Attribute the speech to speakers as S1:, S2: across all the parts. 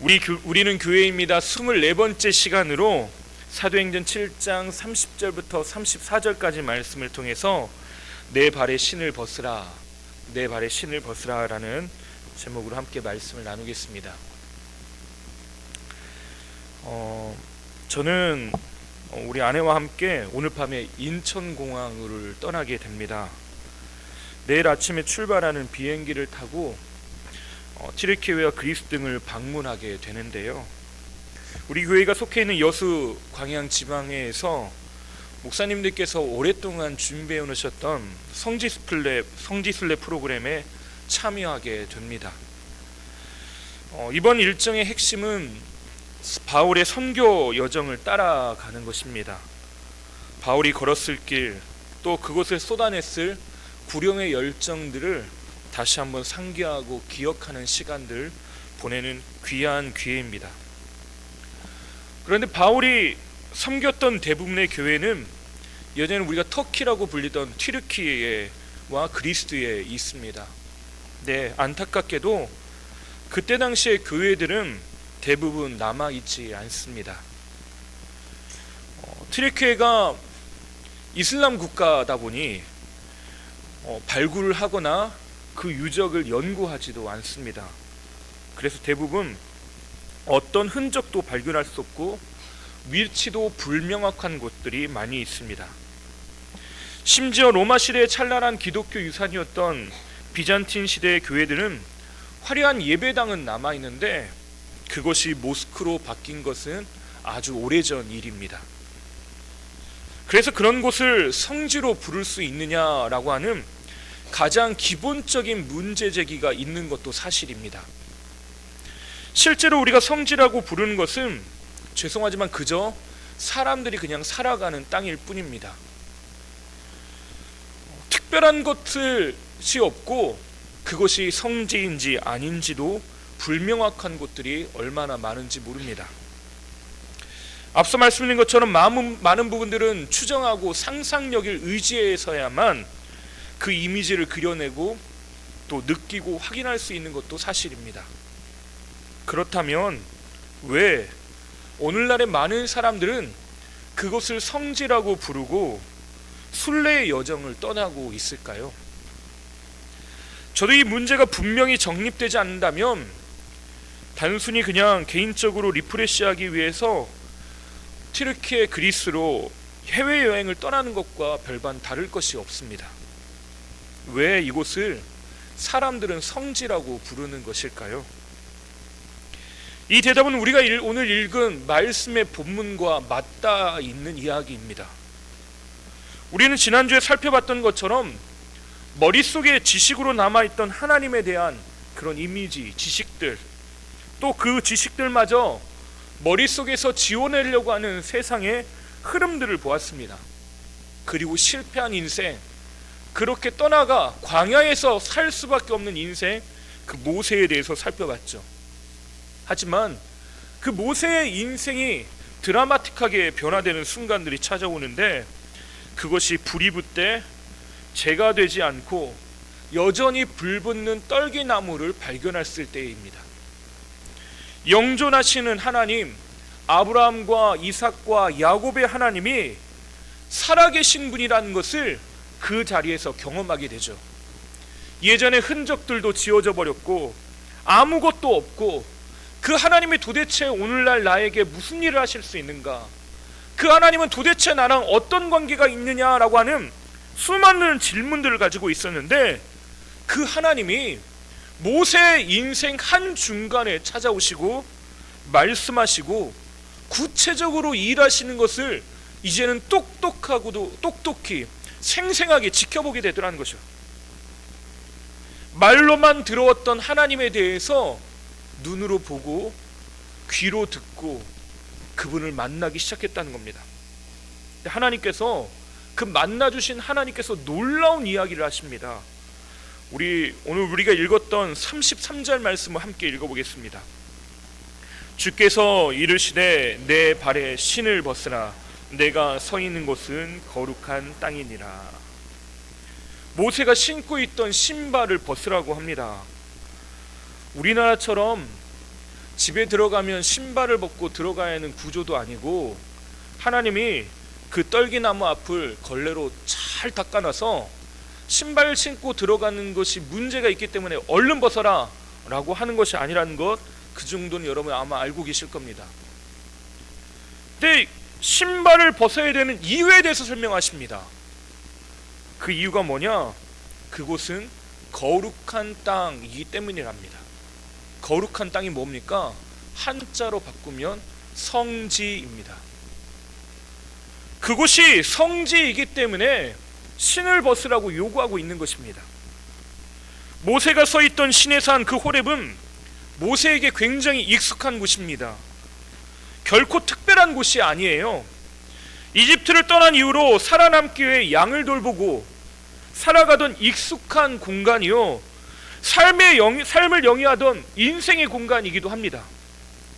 S1: 우리는 교회입니다. 24번째 시간으로 사도행전 7장 30절부터 34절까지 말씀을 통해서 내 발에 신을 벗으라, 내 발에 신을 벗으라 라는 제목으로 함께 말씀을 나누겠습니다. 저는 우리 아내와 함께 오늘 밤에 인천공항을 떠나게 됩니다. 내일 아침에 출발하는 비행기를 타고 튀르키예와 그리스 등을 방문하게 되는데요. 우리 교회가 속해 있는 여수 광양 지방에서 목사님들께서 오랫동안 준비해 놓으셨던 성지순례 프로그램에 참여하게 됩니다. 이번 일정의 핵심은 바울의 선교 여정을 따라가는 것입니다. 바울이 걸었을 길, 또 그곳에 쏟아냈을 구령의 열정들을 다시 한번 상기하고 기억하는 시간들 보내는 귀한 기회입니다. 그런데 바울이 섬겼던 대부분의 교회는 예전에 우리가 터키라고 불리던 튀르키예와 그리스에 있습니다. 네, 안타깝게도 그때 당시의 교회들은 대부분 남아있지 않습니다. 튀르키예가 이슬람 국가다 보니 발굴을 하거나 그 유적을 연구하지도 않습니다. 그래서 대부분 어떤 흔적도 발견할 수 없고 위치도 불명확한 곳들이 많이 있습니다. 심지어 로마 시대의 찬란한 기독교 유산이었던 비잔틴 시대의 교회들은 화려한 예배당은 남아있는데 그것이 모스크로 바뀐 것은 아주 오래전 일입니다. 그래서 그런 곳을 성지로 부를 수 있느냐라고 하는 가장 기본적인 문제 제기가 있는 것도 사실입니다. 실제로 우리가 성지라고 부르는 것은 죄송하지만 그저 사람들이 그냥 살아가는 땅일 뿐입니다. 특별한 것이 없고 그것이 성지인지 아닌지도 불명확한 곳들이 얼마나 많은지 모릅니다. 앞서 말씀드린 것처럼 많은 부분들은 추정하고 상상력을 의지해서야만 그 이미지를 그려내고 또 느끼고 확인할 수 있는 것도 사실입니다. 그렇다면 왜 오늘날의 많은 사람들은 그것을 성지라고 부르고 순례의 여정을 떠나고 있을까요? 저도 이 문제가 분명히 정립되지 않는다면 단순히 그냥 개인적으로 리프레시하기 위해서 튀르키예 그리스로 해외여행을 떠나는 것과 별반 다를 것이 없습니다. 왜 이곳을 사람들은 성지라고 부르는 것일까요? 이 대답은 우리가 오늘 읽은 말씀의 본문과 맞닿아 있는 이야기입니다. 우리는 지난주에 살펴봤던 것처럼 머릿속에 지식으로 남아있던 하나님에 대한 그런 이미지, 지식들, 또 그 지식들마저 머릿속에서 지워내려고 하는 세상의 흐름들을 보았습니다. 그리고 실패한 인생, 그렇게 떠나가 광야에서 살 수밖에 없는 인생, 그 모세에 대해서 살펴봤죠. 하지만 그 모세의 인생이 드라마틱하게 변화되는 순간들이 찾아오는데 그것이 불이 붙되 재가 되지 않고 여전히 불붙는 떨기나무를 발견했을 때입니다. 영존하시는 하나님, 아브라함과 이삭과 야곱의 하나님이 살아계신 분이라는 것을 그 자리에서 경험하게 되죠. 예전의 흔적들도 지워져 버렸고 아무것도 없고 그 하나님이 도대체 오늘날 나에게 무슨 일을 하실 수 있는가? 그 하나님은 도대체 나랑 어떤 관계가 있느냐라고 하는 수많은 질문들을 가지고 있었는데 그 하나님이 모세의 인생 한중간에 찾아오시고 말씀하시고 구체적으로 일하시는 것을 이제는 똑똑히 생생하게 지켜보게 되더라는 것이죠. 말로만 들어왔던 하나님에 대해서 눈으로 보고 귀로 듣고 그분을 만나기 시작했다는 겁니다. 하나님께서 그 만나주신 하나님께서 놀라운 이야기를 하십니다. 오늘 우리가 읽었던 33절 말씀을 함께 읽어보겠습니다. 주께서 이르시되 내 발에 신을 벗으라, 내가 서 있는 곳은 거룩한 땅이니라. 모세가 신고 있던 신발을 벗으라고 합니다. 우리나라처럼 집에 들어가면 신발을 벗고 들어가야 하는 구조도 아니고 하나님이 그 떨기나무 앞을 걸레로 잘 닦아놔서 신발 신고 들어가는 것이 문제가 있기 때문에 얼른 벗어라 라고 하는 것이 아니라는 것, 그 정도는 여러분 아마 알고 계실 겁니다. 근데 신발을 벗어야 되는 이유에 대해서 설명하십니다. 그 이유가 뭐냐? 그곳은 거룩한 땅이기 때문이랍니다. 거룩한 땅이 뭡니까? 한자로 바꾸면 성지입니다. 그곳이 성지이기 때문에 신을 벗으라고 요구하고 있는 것입니다. 모세가 서 있던 시내산 그 호렙은 모세에게 굉장히 익숙한 곳입니다. 결코 특별한 곳이 아니에요. 이집트를 떠난 이후로 살아남기 위해 양을 돌보고 살아가던 익숙한 공간이요, 삶을 영위하던 인생의 공간이기도 합니다.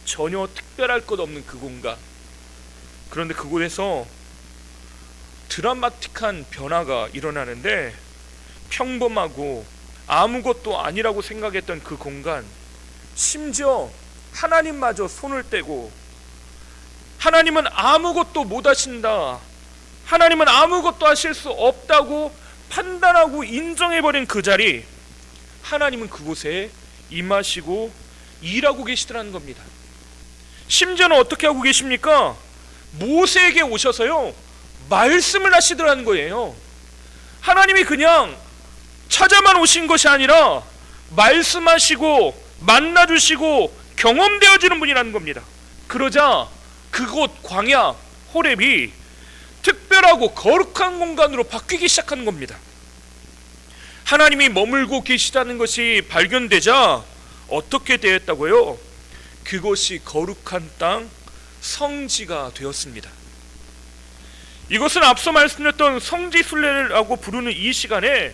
S1: 전혀 특별할 것 없는 그 공간. 그런데 그곳에서 드라마틱한 변화가 일어나는데, 평범하고 아무것도 아니라고 생각했던 그 공간, 심지어 하나님마저 손을 떼고 하나님은 아무것도 못 하신다, 하나님은 아무것도 하실 수 없다고 판단하고 인정해버린 그 자리, 하나님은 그곳에 임하시고 일하고 계시더라는 겁니다. 심지어는 어떻게 하고 계십니까? 모세에게 오셔서요, 말씀을 하시더라는 거예요. 하나님이 그냥 찾아만 오신 것이 아니라 말씀하시고 만나주시고 경험되어지는 분이라는 겁니다. 그러자 그곳 광야 호렙이 특별하고 거룩한 공간으로 바뀌기 시작하는 겁니다. 하나님이 머물고 계시다는 것이 발견되자 어떻게 되었다고요? 그것이 거룩한 땅 성지가 되었습니다. 이것은 앞서 말씀드렸던 성지순례라고 부르는 이 시간에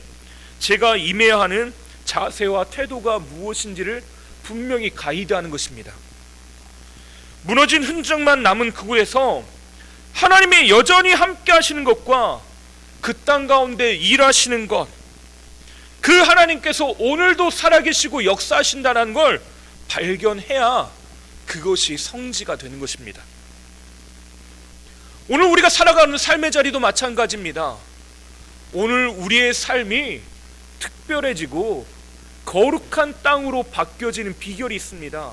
S1: 제가 임해야 하는 자세와 태도가 무엇인지를 분명히 가이드하는 것입니다. 무너진 흔적만 남은 그곳에서 하나님이 여전히 함께 하시는 것과 그 땅 가운데 일하시는 것, 그 하나님께서 오늘도 살아계시고 역사하신다는 걸 발견해야 그것이 성지가 되는 것입니다. 오늘 우리가 살아가는 삶의 자리도 마찬가지입니다. 오늘 우리의 삶이 특별해지고 거룩한 땅으로 바뀌어지는 비결이 있습니다.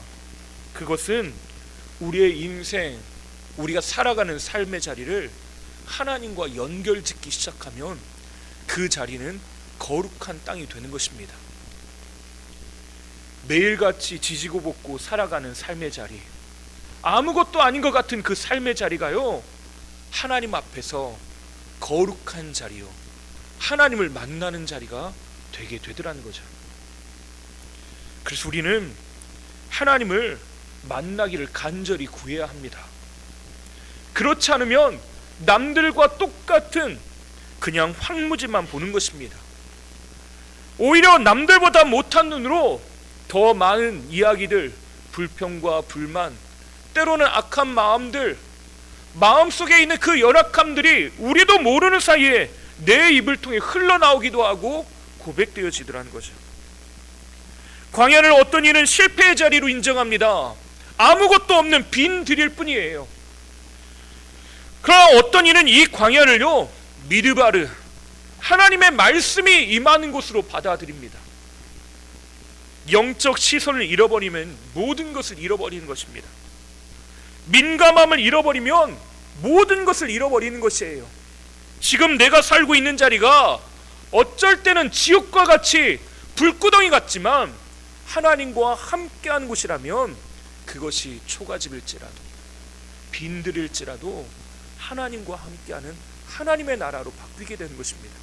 S1: 그것은 우리의 인생, 우리가 살아가는 삶의 자리를 하나님과 연결짓기 시작하면 그 자리는 거룩한 땅이 되는 것입니다. 매일같이 지지고 볶고 살아가는 삶의 자리, 아무것도 아닌 것 같은 그 삶의 자리가요, 하나님 앞에서 거룩한 자리요, 하나님을 만나는 자리가 되게 되더라는 거죠. 그래서 우리는 하나님을 만나기를 간절히 구해야 합니다. 그렇지 않으면 남들과 똑같은 그냥 황무지만 보는 것입니다. 오히려 남들보다 못한 눈으로 더 많은 이야기들, 불평과 불만, 때로는 악한 마음들, 마음속에 있는 그 열악함들이 우리도 모르는 사이에 내 입을 통해 흘러나오기도 하고 고백되어지더라는 거죠. 광야를 어떤 이는 실패의 자리로 인정합니다. 아무것도 없는 빈 들일 뿐이에요. 그러나 어떤 이는 이 광야를요, 미르바르, 하나님의 말씀이 임하는 곳으로 받아들입니다. 영적 시선을 잃어버리면 모든 것을 잃어버리는 것입니다. 민감함을 잃어버리면 모든 것을 잃어버리는 것이에요. 지금 내가 살고 있는 자리가 어쩔 때는 지옥과 같이 불구덩이 같지만 하나님과 함께하는 곳이라면 그것이 초가집일지라도 빈들일지라도 하나님과 함께하는 하나님의 나라로 바뀌게 되는 것입니다.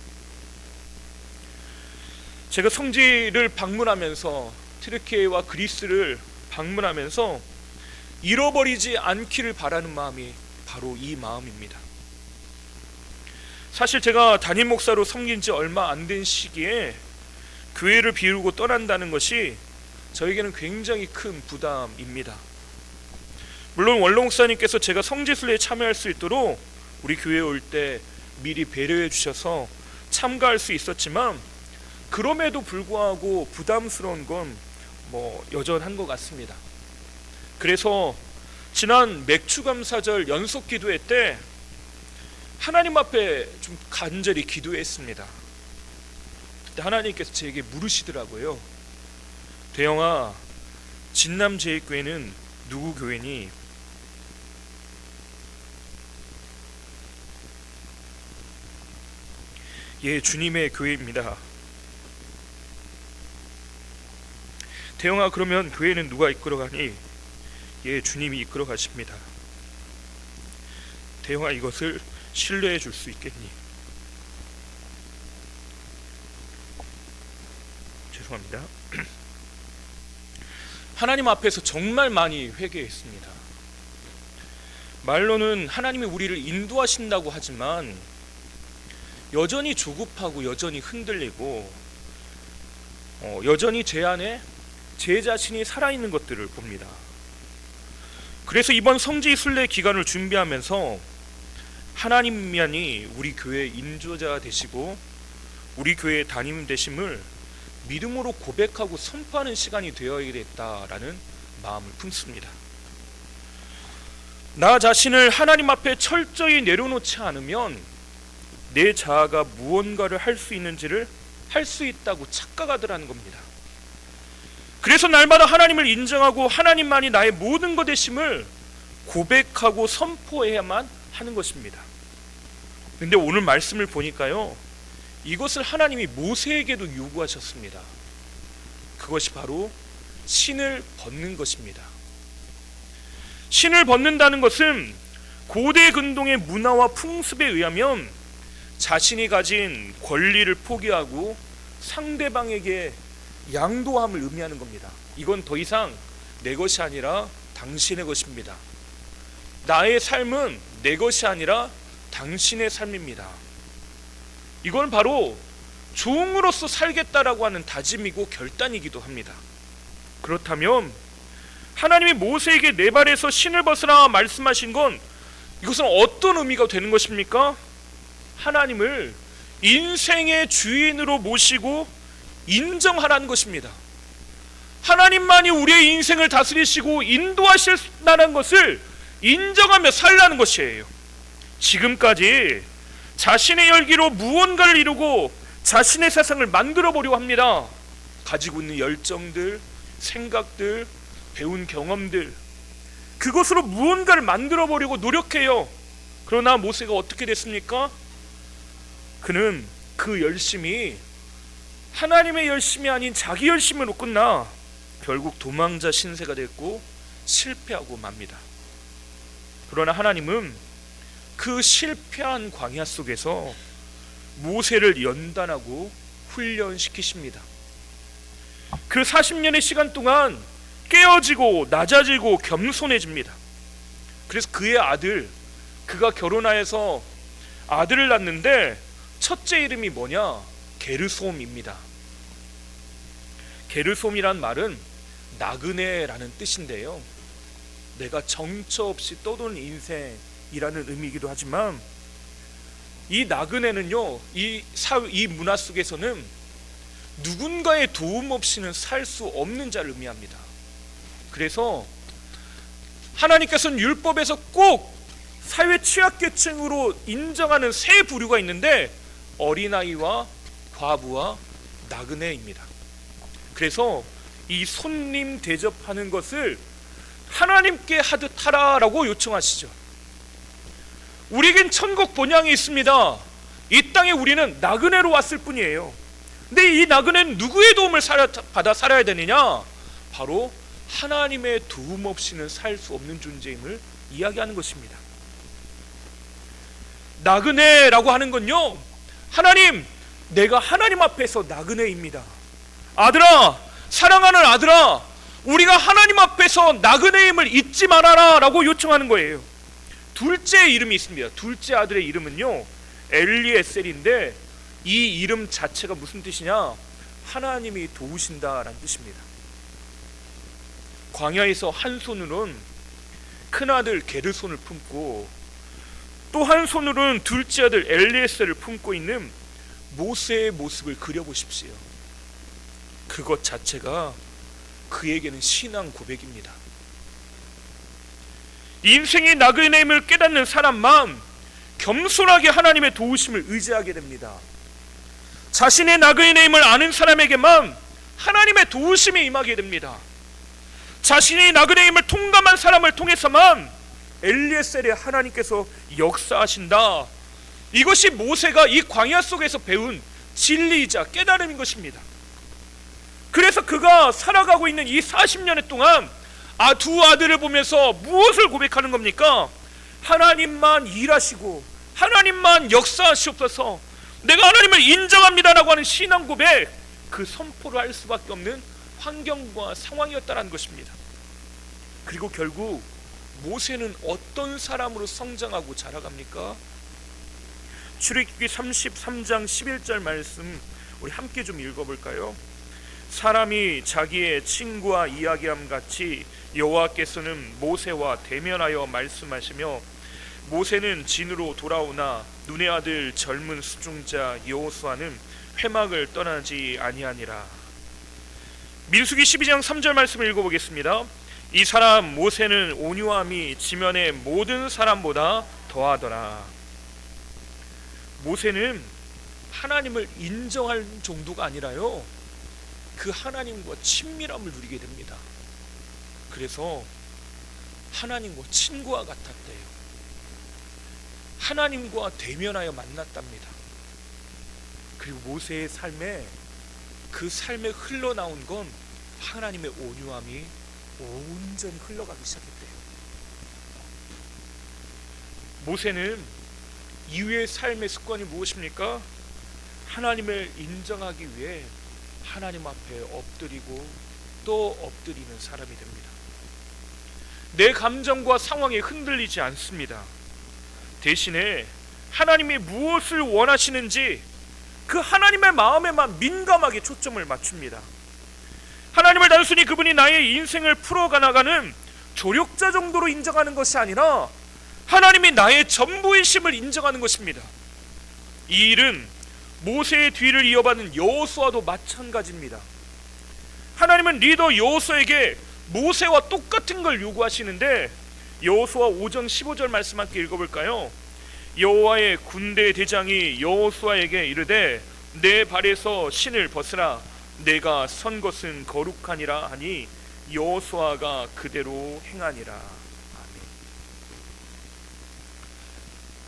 S1: 제가 성지를 방문하면서, 튀르키예와 그리스를 방문하면서 잃어버리지 않기를 바라는 마음이 바로 이 마음입니다. 사실 제가 담임 목사로 섬긴 지 얼마 안 된 시기에 교회를 비우고 떠난다는 것이 저에게는 굉장히 큰 부담입니다. 물론 원로 목사님께서 제가 성지순례에 참여할 수 있도록 우리 교회에 올 때 미리 배려해 주셔서 참가할 수 있었지만, 그럼에도 불구하고 부담스러운 건 여전한 것 같습니다. 그래서 지난 맥추감사절 연속 기도회 때 하나님 앞에 좀 간절히 기도했습니다. 그때 하나님께서 제게 물으시더라고요. 대영아, 진남제일교회는 누구 교회니? 예, 주님의 교회입니다. 대영아, 그러면 교회는 누가 이끌어가니? 예, 주님이 이끌어 가십니다. 대영아, 이것을 신뢰해 줄 수 있겠니? 죄송합니다. 하나님 앞에서 정말 많이 회개했습니다. 말로는 하나님이 우리를 인도하신다고 하지만 여전히 조급하고 여전히 흔들리고 여전히 제 안에 제 자신이 살아있는 것들을 봅니다. 그래서 이번 성지 순례 기간을 준비하면서 하나님만이 우리 교회의 인도자 되시고 우리 교회의 담임 되심을 믿음으로 고백하고 선포하는 시간이 되어야겠다라는 마음을 품습니다. 나 자신을 하나님 앞에 철저히 내려놓지 않으면 내 자아가 무언가를 할 수 있는지를 할 수 있다고 착각하더라는 겁니다. 그래서 날마다 하나님을 인정하고 하나님만이 나의 모든 것 되심을 고백하고 선포해야만 하는 것입니다. 근데 오늘 말씀을 보니까요, 이것을 하나님이 모세에게도 요구하셨습니다. 그것이 바로 신을 벗는 것입니다. 신을 벗는다는 것은 고대 근동의 문화와 풍습에 의하면 자신이 가진 권리를 포기하고 상대방에게 양도함을 의미하는 겁니다. 이건 더 이상 내 것이 아니라 당신의 것입니다. 나의 삶은 내 것이 아니라 당신의 삶입니다. 이건 바로 종으로서 살겠다라고 하는 다짐이고 결단이기도 합니다. 그렇다면 하나님이 모세에게 네 발에서 신을 벗으라 말씀하신 건 이것은 어떤 의미가 되는 것입니까? 하나님을 인생의 주인으로 모시고 인정하라는 것입니다. 하나님만이 우리의 인생을 다스리시고 인도하실다는 것을 인정하며 살라는 것이에요. 지금까지 자신의 열기로 무언가를 이루고 자신의 세상을 만들어 보려고 합니다. 가지고 있는 열정들, 생각들, 배운 경험들, 그것으로 무언가를 만들어 보려고 노력해요. 그러나 모세가 어떻게 됐습니까? 그는 그 열심이 하나님의 열심이 아닌 자기 열심으로 끝나 결국 도망자 신세가 됐고 실패하고 맙니다. 그러나 하나님은 그 실패한 광야 속에서 모세를 연단하고 훈련시키십니다. 그 40년의 시간 동안 깨어지고 낮아지고 겸손해집니다. 그래서 그의 아들, 그가 결혼하여서 아들을 낳는데 첫째 이름이 뭐냐? 게르솜입니다. 게르솜이란 말은 나그네라는 뜻인데요, 내가 정처 없이 떠도는 인생이라는 의미이기도 하지만 이 나그네는요, 이 문화 속에서는 누군가의 도움 없이는 살 수 없는 자를 의미합니다. 그래서 하나님께서는 율법에서 꼭 사회 취약계층으로 인정하는 세 부류가 있는데 어린아이와 과부와 나그네입니다. 그래서 이 손님 대접하는 것을 하나님께 하듯 하라라고 요청하시죠. 우리에겐 천국 본향이 있습니다. 이 땅에 우리는 나그네로 왔을 뿐이에요. 근데 이 나그네는 누구의 도움을 받아 살아야 되느냐? 바로 하나님의 도움 없이는 살 수 없는 존재임을 이야기하는 것입니다. 나그네라고 하는 건요, 하나님, 내가 하나님 앞에서 나그네입니다. 아들아, 사랑하는 아들아, 우리가 하나님 앞에서 나그네임을 잊지 말아라 라고 요청하는 거예요. 둘째 이름이 있습니다. 둘째 아들의 이름은요, 엘리에셀인데 이 이름 자체가 무슨 뜻이냐? 하나님이 도우신다라는 뜻입니다. 광야에서 한 손으로는 큰아들 게르손을 품고 또 한 손으로는 둘째 아들 엘리에셀을 품고 있는 모세의 모습을 그려보십시오. 그것 자체가 그에게는 신앙 고백입니다. 인생의 나그네임을 깨닫는 사람만 겸손하게 하나님의 도우심을 의지하게 됩니다. 자신의 나그네임을 아는 사람에게만 하나님의 도우심이 임하게 됩니다. 자신의 나그네임을 통감한 사람을 통해서만 엘리에셀의 하나님께서 역사하신다. 이것이 모세가 이 광야 속에서 배운 진리이자 깨달음인 것입니다. 그래서 그가 살아가고 있는 이 40년의 동안 두 아들을 보면서 무엇을 고백하는 겁니까? 하나님만 일하시고 하나님만 역사하시옵소서, 내가 하나님을 인정합니다라고 하는 신앙 고백, 그 선포를 할 수밖에 없는 환경과 상황이었다는 것입니다. 그리고 결국 모세는 어떤 사람으로 성장하고 자라갑니까? 출애굽기 33장 11절 말씀 우리 함께 좀 읽어볼까요? 사람이 자기의 친구와 이야기함 같이 여호와께서는 모세와 대면하여 말씀하시며 모세는 진으로 돌아오나 눈의 아들 젊은 수중자 여호수아는 회막을 떠나지 아니하니라. 민수기 12장 3절 말씀을 읽어보겠습니다. 이 사람 모세는 온유함이 지면의 모든 사람보다 더하더라. 모세는 하나님을 인정할 정도가 아니라요, 그 하나님과 친밀함을 누리게 됩니다. 그래서 하나님과 친구와 같았대요. 하나님과 대면하여 만났답니다. 그리고 모세의 삶에, 그 삶에 흘러나온 건 하나님의 온유함이 온전히 흘러가기 시작했대요. 모세는 이후의 삶의 습관이 무엇입니까? 하나님을 인정하기 위해 하나님 앞에 엎드리고 또 엎드리는 사람이 됩니다. 내 감정과 상황에 흔들리지 않습니다. 대신에 하나님이 무엇을 원하시는지 그 하나님의 마음에만 민감하게 초점을 맞춥니다. 하나님을 단순히 그분이 나의 인생을 풀어가나가는 조력자 정도로 인정하는 것이 아니라 하나님이 나의 전부이심을 인정하는 것입니다. 이 일은 모세의 뒤를 이어받는 여호수아도 마찬가지입니다. 하나님은 리더 여호수아에게 모세와 똑같은 걸 요구하시는데, 여호수아 5장 15절 말씀 함께 읽어볼까요? 여호와의 군대 대장이 여호수아에게 이르되 내 발에서 신을 벗으라, 내가 선 것은 거룩하니라 하니 여호수아가 그대로 행하니라. 아멘.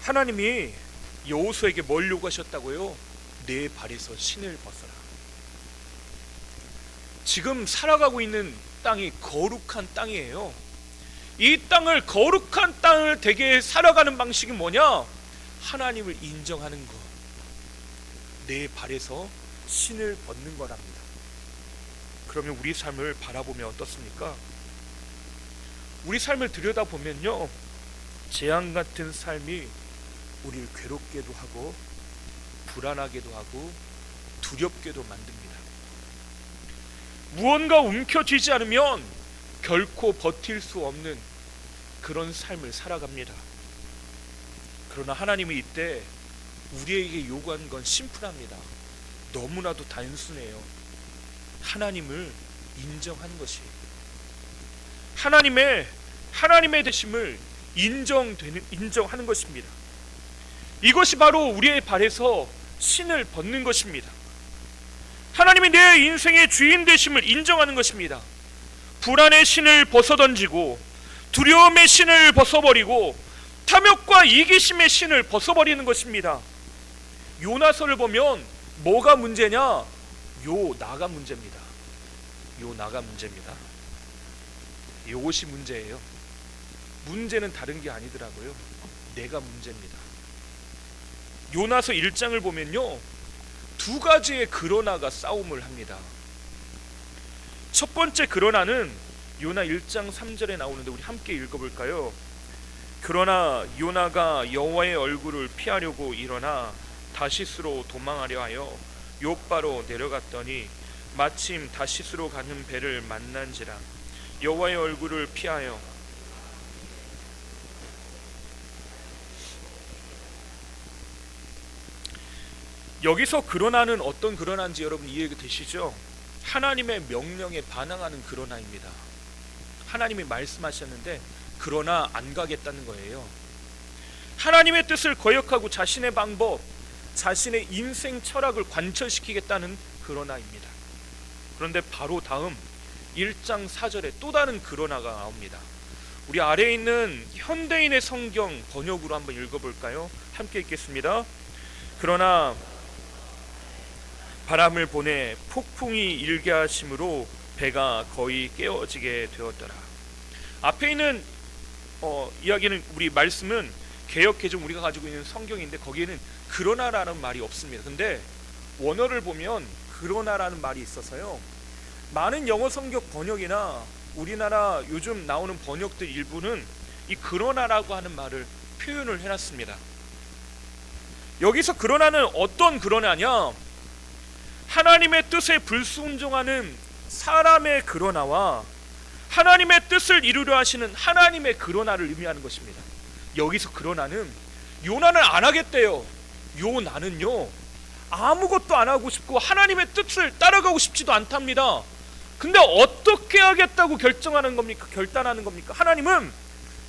S1: 하나님이 여호수아에게 뭘 요구하셨다고요? 내 발에서 신을 벗어라. 지금 살아가고 있는 땅이 거룩한 땅이에요. 이 땅을, 거룩한 땅을 되게 살아가는 방식이 뭐냐? 하나님을 인정하는 것, 내 발에서 신을 벗는 거랍니다. 그러면 우리 삶을 바라보면 어떻습니까? 우리 삶을 들여다보면요, 재앙 같은 삶이 우리를 괴롭게도 하고 불안하게도 하고 두렵게도 만듭니다. 무언가 움켜쥐지 않으면 결코 버틸 수 없는 그런 삶을 살아갑니다. 그러나 하나님이 이때 우리에게 요구하는 건 심플합니다. 너무나도 단순해요. 하나님을 인정하는 것이에요. 하나님의 되심을 인정하는 것입니다. 이것이 바로 우리의 발에서 신을 벗는 것입니다. 하나님이 내 인생의 주인 되심을 인정하는 것입니다. 불안의 신을 벗어던지고 두려움의 신을 벗어버리고 탐욕과 이기심의 신을 벗어버리는 것입니다. 요나서를 보면 뭐가 문제냐? 요나가 문제입니다. 요나가 문제입니다. 이것이 문제예요. 문제는 다른 게 아니더라고요. 내가 문제입니다. 요나서 1장을 보면요, 두 가지의 그러나가 싸움을 합니다. 첫 번째 그러나는 요나 1장 3절에 나오는데 우리 함께 읽어볼까요? 그러나 요나가 여호와의 얼굴을 피하려고 일어나 다시스로 도망하려 하여 욥바로 내려갔더니 마침 다시스로 가는 배를 만난지라. 여호와의 얼굴을 피하여 여기서 그러나는 어떤 그러나인지 여러분 이해되시죠? 하나님의 명령에 반항하는 그러나입니다. 하나님이 말씀하셨는데 그러나 안 가겠다는 거예요. 하나님의 뜻을 거역하고 자신의 방법, 자신의 인생 철학을 관철시키겠다는 그러나입니다. 그런데 바로 다음 1장 4절에 또 다른 그러나가 나옵니다. 우리 아래에 있는 현대인의 성경 번역으로 한번 읽어볼까요? 함께 읽겠습니다. 그러나 바람을 보내 폭풍이 일게 하심으로 배가 거의 깨어지게 되었더라. 앞에 있는 이야기는, 우리 말씀은 개역개정 우리가 가지고 있는 성경인데 거기에는 그러나라는 말이 없습니다. 근데 원어를 보면 그러나라는 말이 있어서요, 많은 영어 성경 번역이나 우리나라 요즘 나오는 번역들 일부는 이 그러나라고 하는 말을 표현을 해놨습니다. 여기서 그러나는 어떤 그러나냐, 하나님의 뜻에 불순종하는 사람의 그러나와 하나님의 뜻을 이루려 하시는 하나님의 그러나를 의미하는 것입니다. 여기서 그러나는 요나는 안 하겠대요. 요나는요 아무것도 안 하고 싶고 하나님의 뜻을 따라가고 싶지도 않답니다. 근데 어떻게 하겠다고 결단하는 겁니까? 하나님은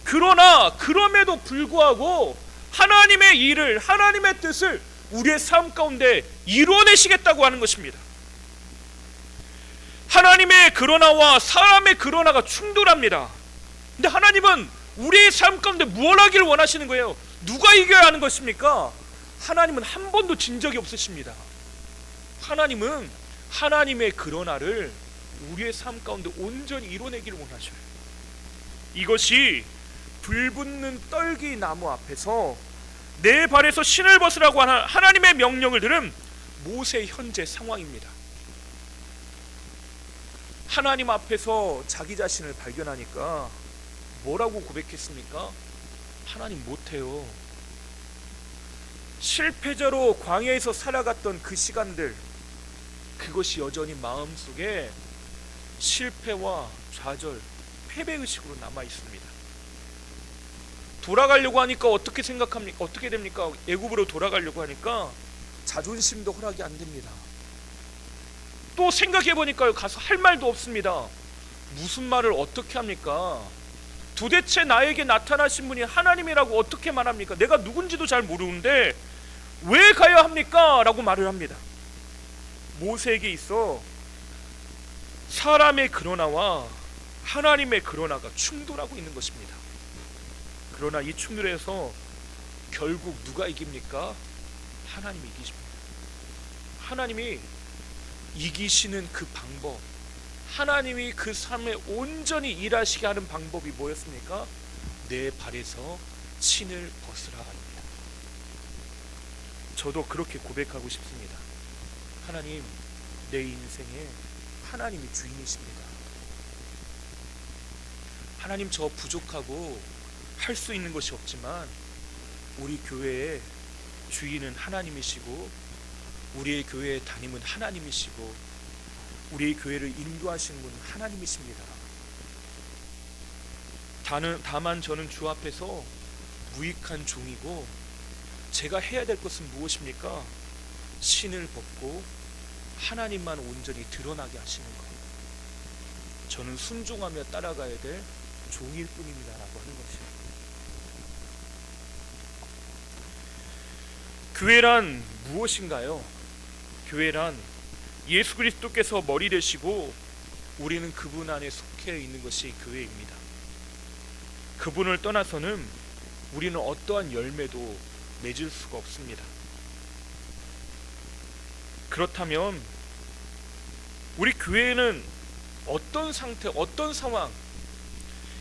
S1: 그러나 그럼에도 불구하고 하나님의 일을, 하나님의 뜻을 우리의 삶 가운데 이루어내시겠다고 하는 것입니다. 하나님의 그러나와 사람의 그러나가 충돌합니다. 근데 하나님은 우리의 삶 가운데 무엇 하기를 원하시는 거예요? 누가 이겨야 하는 것입니까? 하나님은 한 번도 진 적이 없으십니다. 하나님은 하나님의 그러나를 우리의 삶 가운데 온전히 이뤄내기를 원하셔요. 이것이 불붙는 떨기 나무 앞에서 내 발에서 신을 벗으라고 하는 하나님의 명령을 들은 모세의 현재 상황입니다. 하나님 앞에서 자기 자신을 발견하니까 뭐라고 고백했습니까? 하나님 못해요. 실패자로 광야에서 살아갔던 그 시간들, 그것이 여전히 마음속에 실패와 좌절, 패배의식으로 남아있습니다. 돌아가려고 하니까 어떻게 생각합니까? 어떻게 됩니까? 애굽으로 돌아가려고 하니까 자존심도 허락이 안 됩니다. 또 생각해보니까요, 가서 할 말도 없습니다. 무슨 말을 어떻게 합니까? 도대체 나에게 나타나신 분이 하나님이라고 어떻게 말합니까? 내가 누군지도 잘 모르는데 왜 가야 합니까? 라고 말을 합니다. 모세에게 있어 사람의 그러나와 하나님의 그러나가 충돌하고 있는 것입니다. 그러나 이 충돌에서 결국 누가 이깁니까? 하나님이 이기십니다. 하나님이 이기시는 그 방법, 하나님이 그 삶에 온전히 일하시게 하는 방법이 뭐였습니까? 내 발에서 신을 벗으라 합니다. 저도 그렇게 고백하고 싶습니다. 하나님, 내 인생에 하나님이 주인이십니다. 하나님, 저 부족하고 할 수 있는 것이 없지만 우리 교회의 주인은 하나님이시고 우리의 교회의 담임은 하나님이시고 우리의 교회를 인도하시는 분은 하나님이십니다. 다만 저는 주 앞에서 무익한 종이고 제가 해야 될 것은 무엇입니까? 신을 벗고 하나님만 온전히 드러나게 하시는 거예요. 저는 순종하며 따라가야 될 종일 뿐입니다 라고 하는 것이에요. 교회란 무엇인가요? 교회란 예수 그리스도께서 머리 되시고 우리는 그분 안에 속해 있는 것이 교회입니다. 그분을 떠나서는 우리는 어떠한 열매도 맺을 수가 없습니다. 그렇다면 우리 교회는 어떤 상태, 어떤 상황,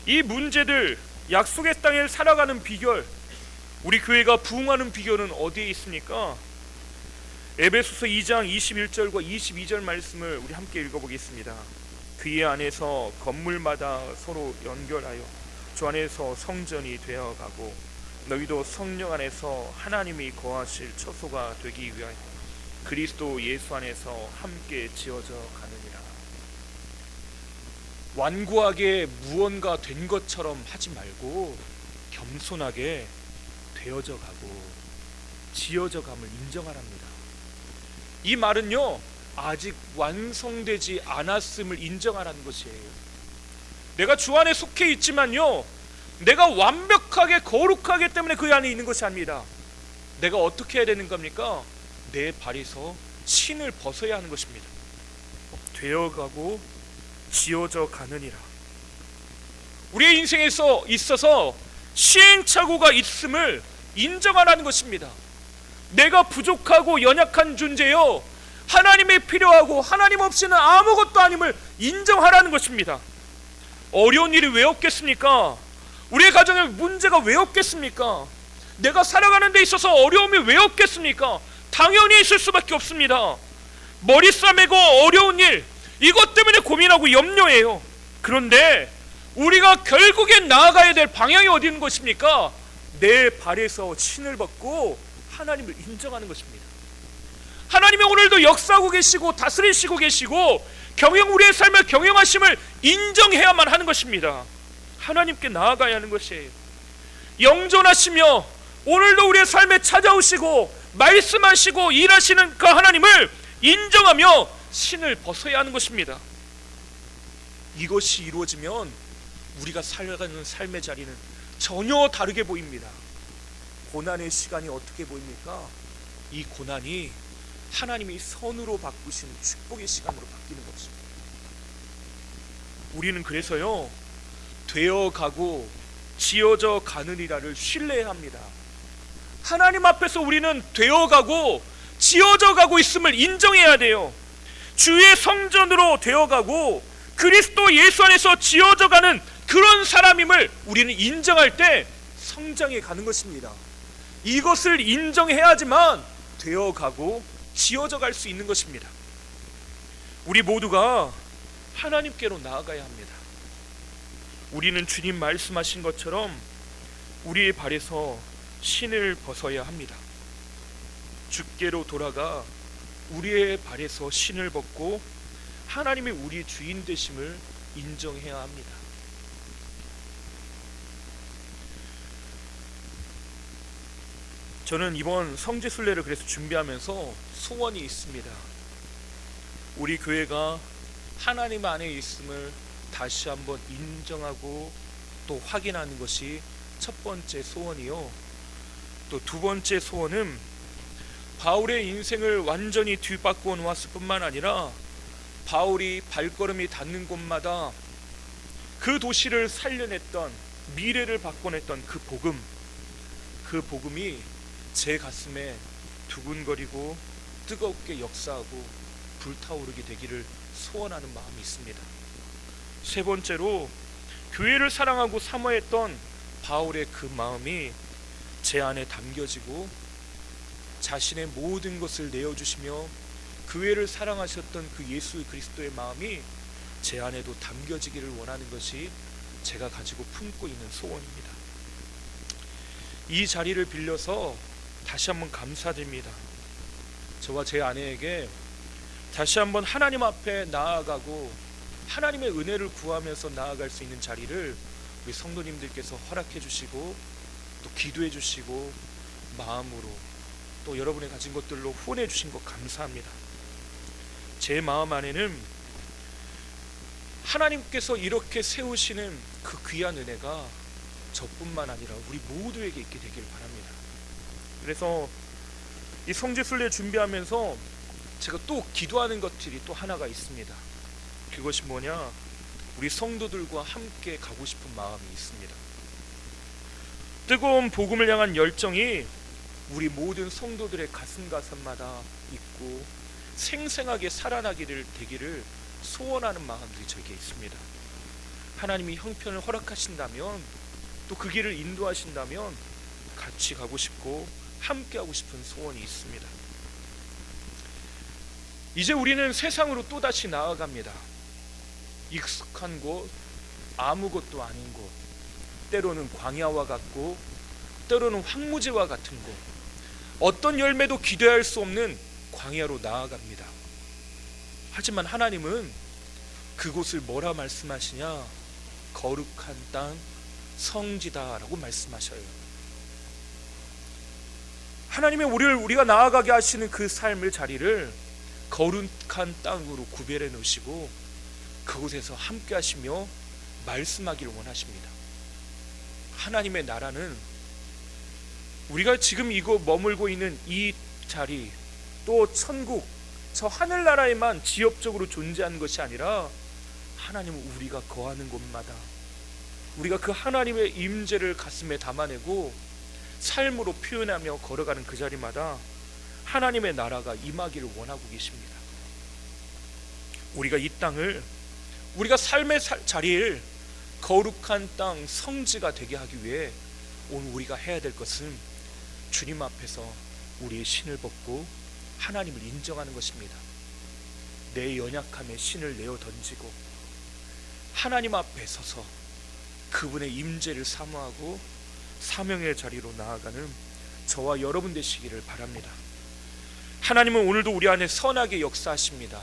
S1: 이 문제들, 약속의 땅에 살아가는 비결, 우리 교회가 부흥하는 비결은 어디에 있습니까? 에베소서 2장 21절과 22절 말씀을 우리 함께 읽어보겠습니다. 그의 안에서 건물마다 서로 연결하여 주 안에서 성전이 되어가고 너희도 성령 안에서 하나님이 거하실 처소가 되기 위하여 그리스도 예수 안에서 함께 지어져 가느니라. 완고하게 무언가 된 것처럼 하지 말고 겸손하게 되어져 가고 지어져 감을 인정하랍니다. 이 말은요, 아직 완성되지 않았음을 인정하라는 것이에요. 내가 주 안에 속해 있지만요, 내가 완벽하게 거룩하기 때문에 그 안에 있는 것이 아닙니다. 내가 어떻게 해야 되는 겁니까? 내 발에서 신을 벗어야 하는 것입니다. 되어가고 지어져 가느니라. 우리의 인생에서 있어서 시행착오가 있음을 인정하라는 것입니다. 내가 부족하고 연약한 존재요, 하나님이 필요하고 하나님 없이는 아무것도 아님을 인정하라는 것입니다. 어려운 일이 왜 없겠습니까? 우리의 가정에 문제가 왜 없겠습니까? 내가 살아가는 데 있어서 어려움이 왜 없겠습니까? 당연히 있을 수밖에 없습니다. 머리 싸매고 어려운 일, 이것 때문에 고민하고 염려해요. 그런데 우리가 결국엔 나아가야 될 방향이 어디 있는 것입니까? 내 발에서 신을 벗고 하나님을 인정하는 것입니다. 하나님이 오늘도 역사하고 계시고 다스리시고 계시고 우리의 삶을 경영하심을 인정해야만 하는 것입니다. 하나님께 나아가야 하는 것이에요. 영존하시며 오늘도 우리의 삶에 찾아오시고 말씀하시고 일하시는 그 하나님을 인정하며 신을 벗어야 하는 것입니다. 이것이 이루어지면 우리가 살아가는 삶의 자리는 전혀 다르게 보입니다. 고난의 시간이 어떻게 보입니까? 이 고난이 하나님이 선으로 바꾸신 축복의 시간으로 바뀌는 것입니다. 우리는 그래서요, 되어가고 지어져 가느니라를 신뢰해야 합니다. 하나님 앞에서 우리는 되어가고 지어져 가고 있음을 인정해야 돼요. 주의 성전으로 되어가고 그리스도 예수 안에서 지어져 가는 그런 사람임을 우리는 인정할 때 성장해 가는 것입니다. 이것을 인정해야지만 되어가고 지어져 갈 수 있는 것입니다. 우리 모두가 하나님께로 나아가야 합니다. 우리는 주님 말씀하신 것처럼 우리의 발에서 신을 벗어야 합니다. 주께로 돌아가 우리의 발에서 신을 벗고 하나님이 우리 주인 되심을 인정해야 합니다. 저는 이번 성지순례를 그래서 준비하면서 소원이 있습니다. 우리 교회가 하나님 안에 있음을 다시 한번 인정하고 또 확인하는 것이 첫 번째 소원이요, 또 두 번째 소원은 바울의 인생을 완전히 뒤바꾸어 놓았을 뿐만 아니라 바울이 발걸음이 닿는 곳마다 그 도시를 살려냈던, 미래를 바꿔냈던 그 복음이 제 가슴에 두근거리고 뜨겁게 역사하고 불타오르게 되기를 소원하는 마음이 있습니다. 세 번째로 교회를 사랑하고 사모했던 바울의 그 마음이 제 안에 담겨지고 자신의 모든 것을 내어주시며 교회를 사랑하셨던 그 예수 그리스도의 마음이 제 안에도 담겨지기를 원하는 것이 제가 가지고 품고 있는 소원입니다. 이 자리를 빌려서 다시 한번 감사드립니다. 저와 제 아내에게 다시 한번 하나님 앞에 나아가고 하나님의 은혜를 구하면서 나아갈 수 있는 자리를 우리 성도님들께서 허락해 주시고 또 기도해 주시고 마음으로 또 여러분이 가진 것들로 후원해 주신 것 감사합니다. 제 마음 안에는 하나님께서 이렇게 세우시는 그 귀한 은혜가 저뿐만 아니라 우리 모두에게 있게 되길 바랍니다. 그래서 이 성지순례 준비하면서 제가 또 기도하는 것들이 또 하나가 있습니다. 그것이 뭐냐? 우리 성도들과 함께 가고 싶은 마음이 있습니다. 뜨거운 복음을 향한 열정이 우리 모든 성도들의 가슴마다 있고 생생하게 살아나기를 되기를 소원하는 마음들이 저에게 있습니다. 하나님이 형편을 허락하신다면 또 그 길을 인도하신다면 같이 가고 싶고 함께 하고 싶은 소원이 있습니다. 이제 우리는 세상으로 또다시 나아갑니다. 익숙한 곳, 아무것도 아닌 곳, 때로는 광야와 같고 때로는 황무지와 같은 곳, 어떤 열매도 기대할 수 없는 광야로 나아갑니다. 하지만 하나님은 그곳을 뭐라 말씀하시냐? 거룩한 땅, 성지다라고 말씀하셔요. 하나님의 우리가 나아가게 하시는 그 삶의 자리를 거룩한 땅으로 구별해 놓으시고 그곳에서 함께 하시며 말씀하기를 원하십니다. 하나님의 나라는 우리가 지금 이곳 머물고 있는 이 자리, 또 천국, 저 하늘나라에만 지역적으로 존재하는 것이 아니라 하나님은 우리가 거하는 곳마다 우리가 그 하나님의 임재를 가슴에 담아내고 삶으로 표현하며 걸어가는 그 자리마다 하나님의 나라가 임하기를 원하고 계십니다. 우리가 이 땅을, 우리가 삶의 자리를 거룩한 땅, 성지가 되게 하기 위해 오늘 우리가 해야 될 것은 주님 앞에서 우리의 신을 벗고 하나님을 인정하는 것입니다. 내 연약함에 신을 내어 던지고 하나님 앞에 서서 그분의 임재를 사모하고 사명의 자리로 나아가는 저와 여러분 되시기를 바랍니다. 하나님은 오늘도 우리 안에 선하게 역사하십니다.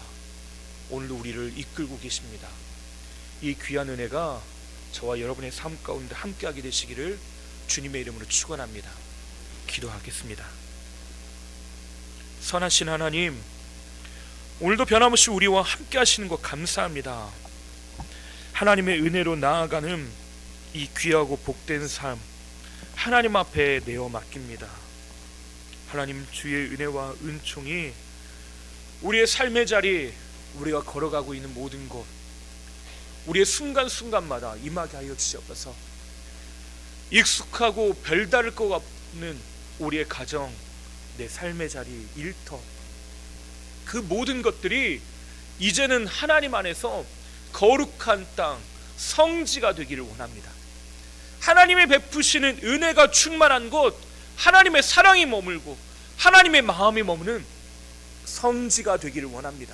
S1: 오늘도 우리를 이끌고 계십니다. 이 귀한 은혜가 저와 여러분의 삶 가운데 함께하게 되시기를 주님의 이름으로 축원합니다. 기도하겠습니다. 선하신 하나님, 오늘도 변함없이 우리와 함께 하시는 것 감사합니다. 하나님의 은혜로 나아가는 이 귀하고 복된 삶 하나님 앞에 내어 맡깁니다. 하나님, 주의 은혜와 은총이 우리의 삶의 자리, 우리가 걸어가고 있는 모든 곳, 우리의 순간순간마다 임하게 하여 주시옵소서. 익숙하고 별다를 것 없는 우리의 가정, 내 삶의 자리, 일터, 그 모든 것들이 이제는 하나님 안에서 거룩한 땅, 성지가 되기를 원합니다. 하나님의 베푸시는 은혜가 충만한 곳, 하나님의 사랑이 머물고 하나님의 마음이 머무는 성지가 되기를 원합니다.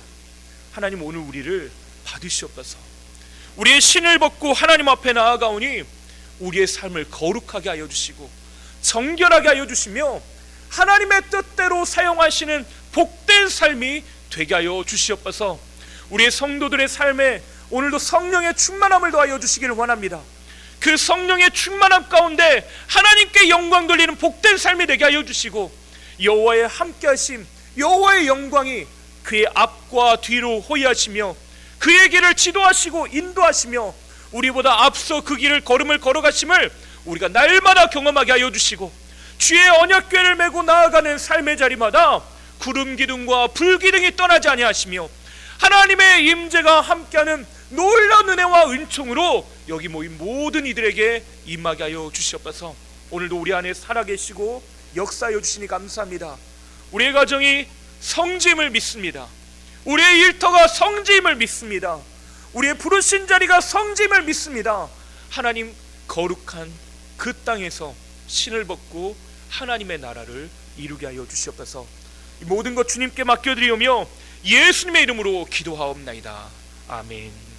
S1: 하나님, 오늘 우리를 받으시옵소서. 우리의 신을 벗고 하나님 앞에 나아가오니 우리의 삶을 거룩하게 하여 주시고 정결하게 하여 주시며 하나님의 뜻대로 사용하시는 복된 삶이 되게 하여 주시옵소서. 우리의 성도들의 삶에 오늘도 성령의 충만함을 더하여 주시기를 원합니다. 그 성령의 충만함 가운데 하나님께 영광 돌리는 복된 삶이 되게 하여 주시고 여호와의 함께하심, 여호와의 영광이 그의 앞과 뒤로 호위하시며 그의 길을 지도하시고 인도하시며 우리보다 앞서 그 길을 걸음을 걸어가심을 우리가 날마다 경험하게 하여 주시고 주의 언약궤를 메고 나아가는 삶의 자리마다 구름 기둥과 불 기둥이 떠나지 아니하시며 하나님의 임재가 함께하는 놀라운 은혜와 은총으로 여기 모인 모든 이들에게 임하게 하여 주시옵소서. 오늘도 우리 안에 살아계시고 역사하여 주시니 감사합니다. 우리의 가정이 성지임을 믿습니다. 우리의 일터가 성지임을 믿습니다. 우리의 부르신 자리가 성지임을 믿습니다. 하나님, 거룩한 그 땅에서 신을 벗고 하나님의 나라를 이루게 하여 주시옵소서. 이 모든 것 주님께 맡겨드리오며 예수님의 이름으로 기도하옵나이다. 아멘.